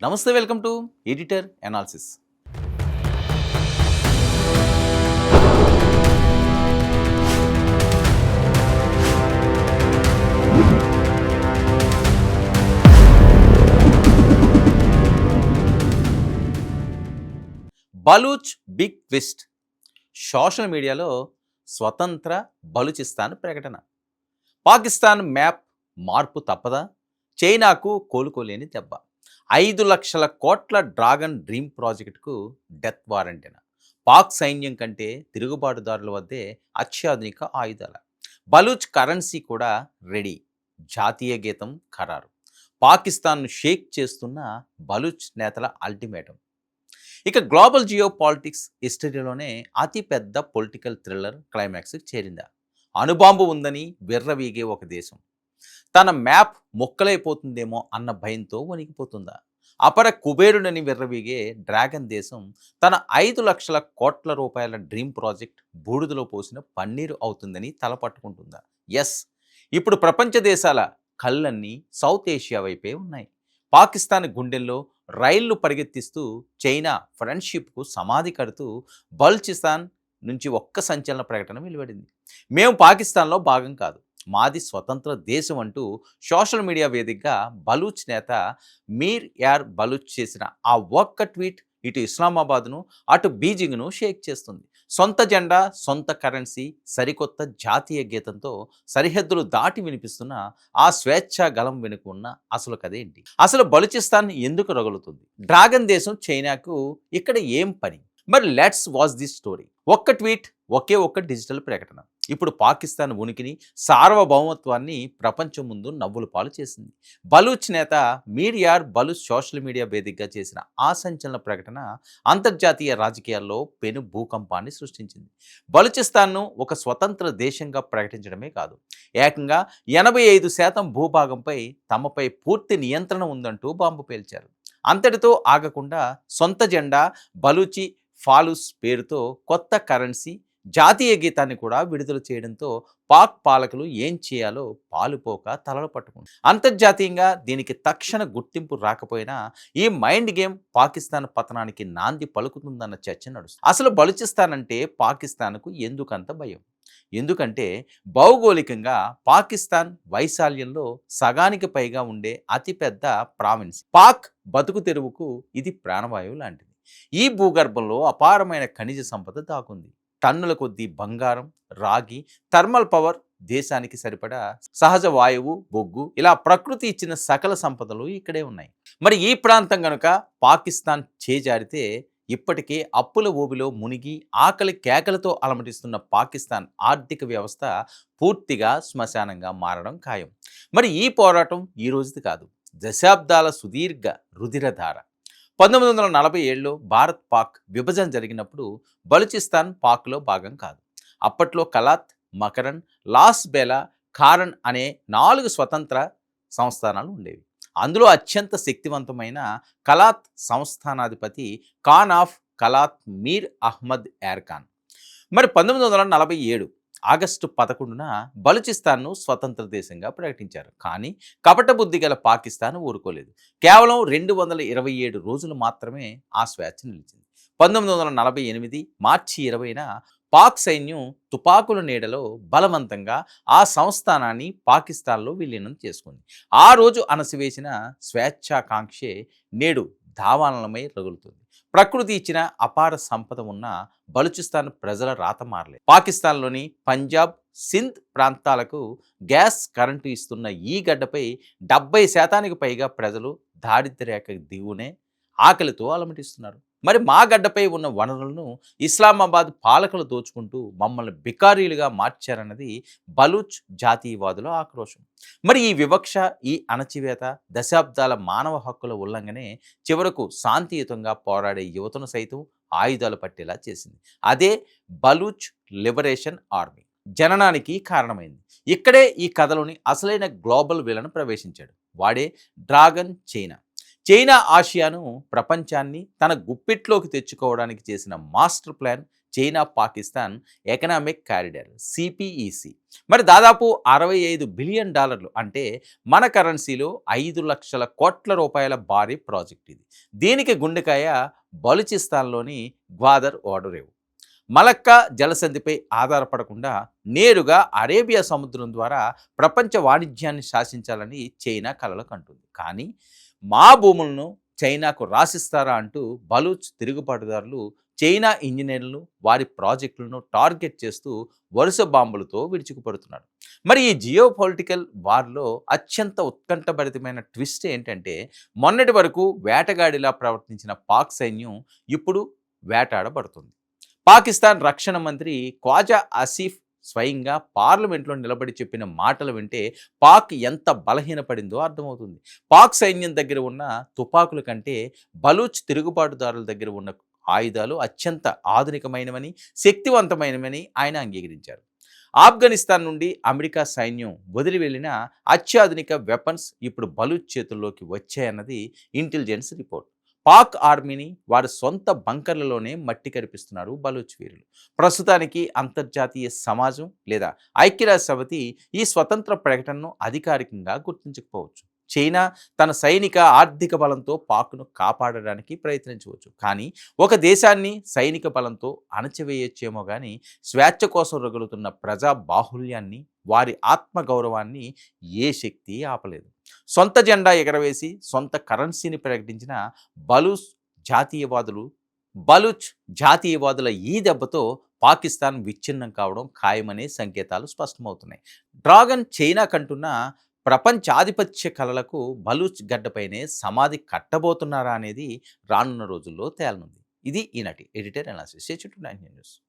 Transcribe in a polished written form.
నమస్తే, welcome to editor analysis. Baloch big twist. Social మీడియాలో స్వతంత్ర బలూచిస్తాన్ ప్రకటన. పాకిస్తాన్ మ్యాప్ మార్పు తప్పదా? చైనాకు కోలుకోలేని దెబ్బ. 5 లక్షల కోట్ల డ్రాగన్ డ్రీమ్ ప్రాజెక్టుకు డెత్ వారెంటేనా? పాక్ సైన్యం కంటే తిరుగుబాటుదారుల వద్దే అత్యాధునిక ఆయుధాల. బలూచ్ కరెన్సీ కూడా రెడీ. జాతీయ గీతం ఖరారు. పాకిస్తాన్ను షేక్ చేస్తున్న బలూచ్ నేతల అల్టిమేటం. ఇక గ్లోబల్ జియో పాలిటిక్స్ హిస్టరీలోనే అతిపెద్ద పొలిటికల్ థ్రిల్లర్ క్లైమాక్స్కి చేరిందా? అణుబాంబు ఉందని విర్రవీగే ఒక దేశం తన మ్యాప్ మొక్కలైపోతుందేమో అన్న భయంతో వణికిపోతుందా? అపర కుబేరుడని విర్రవీగే డ్రాగన్ దేశం తన 5 లక్షల కోట్ల రూపాయల డ్రీమ్ ప్రాజెక్ట్ బూడిదలో పోసిన పన్నీరు అవుతుందని తలపట్టుకుంటుందా? ఎస్, ఇప్పుడు ప్రపంచ దేశాల కళ్ళన్నీ సౌత్ ఏషియా వైపే ఉన్నాయి. పాకిస్తాన్ గుండెల్లో రైళ్లు పరిగెత్తిస్తూ చైనా ఫ్రెండ్షిప్కు సమాధి కడుతూ బల్చిస్తాన్ నుంచి ఒక్క సంచలన ప్రకటన వెలువడింది. మేము పాకిస్తాన్లో భాగం కాదు, మాది స్వతంత్ర దేశం అంటూ సోషల్ మీడియా వేదికగా బలూచ్ నేత మీర్ యార్ బలూచ్ చేసిన ఆ ఒక్క ట్వీట్ ఇటు ఇస్లామాబాద్ను అటు బీజింగ్ను షేక్ చేస్తుంది. సొంత జెండా, సొంత కరెన్సీ, సరికొత్త జాతీయ గీతంతో సరిహద్దులు దాటి వినిపిస్తున్న ఆ స్వేచ్ఛా గలం వెనుక ఉన్న అసలు కథేంటి? అసలు బలూచిస్తాన్ ఎందుకు రగులుతుంది? డ్రాగన్ దేశం చైనాకు ఇక్కడ ఏం పని? మరి లెట్స్ వాచ్ దిస్ స్టోరీ. ఒక్క ట్వీట్, ఒకే ఒక్క డిజిటల్ ప్రకటన ఇప్పుడు పాకిస్తాన్ ఉనికిని, సార్వభౌమత్వాన్ని ప్రపంచం ముందు నవ్వుల పాలు చేసింది. బలూచ్ నేత మీర్ యార్ బలూచ్ సోషల్ మీడియా వేదికగా చేసిన ఆ సంచలన ప్రకటన అంతర్జాతీయ రాజకీయాల్లో పెను భూకంపాన్ని సృష్టించింది. బలూచిస్తాన్ను ఒక స్వతంత్ర దేశంగా ప్రకటించడమే కాదు, ఏకంగా 85% భూభాగంపై తమపై పూర్తి నియంత్రణ ఉందంటూ బాంబు పేల్చారు. అంతటితో ఆగకుండా సొంత జెండా, బలూచి ఫాలూస్ పేరుతో కొత్త కరెన్సీ, జాతీయ గీతాన్ని కూడా విడుదల చేయడంతో పాక్ పాలకులు ఏం చేయాలో పాలుపోక తలలు పట్టుకుంది. అంతర్జాతీయంగా దీనికి తక్షణ గుర్తింపు రాకపోయినా ఈ మైండ్ గేమ్ పాకిస్తాన్ పతనానికి నాంది పలుకుతుందన్న చర్చ నడుస్తుంది. అసలు బలూచిస్తాన్ అంటే పాకిస్తాన్కు ఎందుకంత భయం? ఎందుకంటే భౌగోళికంగా పాకిస్తాన్ వైశాల్యంలో సగానికి పైగా ఉండే అతిపెద్ద ప్రావిన్స్. పాక్ బతుకు తెరువుకు ఇది ప్రాణవాయువు లాంటిది. ఈ భూగర్భంలో అపారమైన ఖనిజ సంపద దాగుంది. టన్నుల కొద్దీ బంగారం, రాగి, థర్మల్ పవర్, దేశానికి సరిపడా సహజ వాయువు, బొగ్గు, ఇలా ప్రకృతి ఇచ్చిన సకల సంపదలు ఇక్కడే ఉన్నాయి. మరి ఈ ప్రాంతం కనుక పాకిస్తాన్ చేజారితే ఇప్పటికే అప్పుల ఊబిలో మునిగి ఆకలి కేకలతో అలమటిస్తున్న పాకిస్తాన్ ఆర్థిక వ్యవస్థ పూర్తిగా శ్మశానంగా మారడం ఖాయం. మరి ఈ పోరాటం ఈ రోజుది కాదు, దశాబ్దాల సుదీర్ఘ రుధిరధార. 1947లో భారత్ పాక్ విభజన జరిగినప్పుడు బలూచిస్తాన్ పాక్లో భాగం కాదు. అప్పట్లో కలాత్, మకరన్, లాస్ బేలా, ఖారన్ అనే 4 స్వతంత్ర సంస్థానాలు ఉండేవి. అందులో అత్యంత శక్తివంతమైన కలాత్ సంస్థానాధిపతి ఖాన్ ఆఫ్ కలాత్ మీర్ అహ్మద్ యార్ ఖాన్. మరి 1947 ఆగస్టు 11న బలూచిస్తాన్ను స్వతంత్ర దేశంగా ప్రకటించారు. కానీ కపట బుద్ధి గల పాకిస్తాన్ ఊరుకోలేదు. కేవలం 227 రోజులు మాత్రమే ఆ స్వేచ్ఛ నిలిచింది. 1948 మార్చి 20న పాక్ సైన్యం తుపాకుల నీడలో బలవంతంగా ఆ సంస్థానాన్ని పాకిస్తాన్లో విలీనం చేసుకుంది. ఆ రోజు అణసివేసిన స్వేచ్ఛాకాంక్షే నేడు దావానలమై రగులుతుంది. ప్రకృతి ఇచ్చిన అపార సంపద ఉన్న బలూచిస్తాన్ ప్రజల రాత మారలేదు. పాకిస్తాన్లోని పంజాబ్, సింధ్ ప్రాంతాలకు గ్యాస్, కరెంటు ఇస్తున్న ఈ గడ్డపై 70% పైగా ప్రజలు దారిద్ర్య రేఖ దిగువనే ఆకలితో అలమటిస్తున్నారు. మరి మా గడ్డపై ఉన్న వనరులను ఇస్లామాబాద్ పాలకులు దోచుకుంటూ మమ్మల్ని బికారీలుగా మార్చారన్నది బలూచ్ జాతీయవాదుల ఆక్రోశం. మరి ఈ వివక్ష, ఈ అణచివేత, దశాబ్దాల మానవ హక్కుల ఉల్లంఘనే చివరకు శాంతియుతంగా పోరాడే యువతను సైతం ఆయుధాలు పట్టేలా చేసింది. అదే బలూచ్ లిబరేషన్ ఆర్మీ జననానికి కారణమైంది. ఇక్కడే ఈ కథలోని అసలైన గ్లోబల్ విలన్ ప్రవేశించాడు. వాడే డ్రాగన్ చైనా. చైనా ఆసియాను, ప్రపంచాన్ని తన గుప్పిట్లోకి తెచ్చుకోవడానికి చేసిన master plan China Pakistan economic corridor CPEC. మరి దాదాపు $65 బిలియన్ అంటే మన కరెన్సీలో 5 లక్షల కోట్ల రూపాయల భారీ ప్రాజెక్ట్ ఇది. దీనికి గుండెకాయ బలూచిస్తాన్లోని గ్వాదర్ ఓడరేవు. మలక్కా జలసంధిపై ఆధారపడకుండా నేరుగా అరేబియా సముద్రం ద్వారా ప్రపంచ వాణిజ్యాన్ని శాసించాలని చైనా కలలు కంటుంది. కానీ మా భూములను చైనాకు రాసిస్తారా అంటూ బలూచ్ తిరుగుబాటుదారులు చైనా ఇంజనీర్లను వారి ప్రాజెక్టులను టార్గెట్ చేస్తూ వరుస బాంబులతో విరుచుకుపడుతున్నారు. మరి ఈ జియో పొలిటికల్ వార్లో అత్యంత ఉత్కంఠభరితమైన ట్విస్ట్ ఏంటంటే, మొన్నటి వరకు వేటగాడిలా ప్రవర్తించిన పాక్ సైన్యం ఇప్పుడు వేటాడబడుతుంది. పాకిస్తాన్ రక్షణ మంత్రి ఖ్వాజా ఆసిఫ్ స్వయంగా పార్లమెంట్లో నిలబడి చెప్పిన మాటలు వింటే పాక్ ఎంత బలహీనపడిందో అర్థమవుతుంది. పాక్ సైన్యం దగ్గర ఉన్న తుపాకుల కంటే బలూచ్ తిరుగుబాటుదారుల దగ్గర ఉన్న ఆయుధాలు అత్యంత ఆధునికమైనవని, శక్తివంతమైనవని ఆయన అంగీకరించారు. ఆఫ్ఘనిస్తాన్ నుండి అమెరికా సైన్యం వదిలి వెళ్ళిన అత్యాధునిక వెపన్స్ ఇప్పుడు బలూచ్ చేతుల్లోకి వచ్చాయన్నది ఇంటెలిజెన్స్ రిపోర్ట్. పాక్ ఆర్మీని వారి సొంత బంకర్లలోనే మట్టి కరిపిస్తున్నారు బలూచ్ వీరులు. ప్రస్తుతానికి అంతర్జాతీయ సమాజం లేదా ఐక్యరాజ్య సమితి ఈ స్వతంత్ర ప్రకటనను అధికారికంగా గుర్తించకపోవచ్చు. చైనా తన సైనిక ఆర్థిక బలంతో పాక్ను కాపాడడానికి ప్రయత్నించవచ్చు, కానీ ఒక దేశాన్ని సైనిక బలంతో అణచివేయచ్చేమో కానీ స్వేచ్ఛ కోసం రగులుతున్న ప్రజా బాహుల్యాన్ని, వారి ఆత్మగౌరవాన్ని ఏ శక్తి ఆపలేదు. సొంత జెండా ఎగరవేసి సొంత కరెన్సీని ప్రకటించిన బలూచ్ జాతీయవాదులు బలూచ్ జాతీయవాదుల ఈ దెబ్బతో పాకిస్తాన్ విచ్ఛిన్నం కావడం ఖాయమనే సంకేతాలు స్పష్టమవుతున్నాయి. డ్రాగన్ చైనా కంటున్న ప్రపంచాధిపత్య కలలకు బలూచ్ గడ్డపైనే సమాధి కట్టబోతున్నారా అనేది రానున్న రోజుల్లో తేలనుంది. ఇది ఈనాటి editor analysis. Stay tuned to 9 news.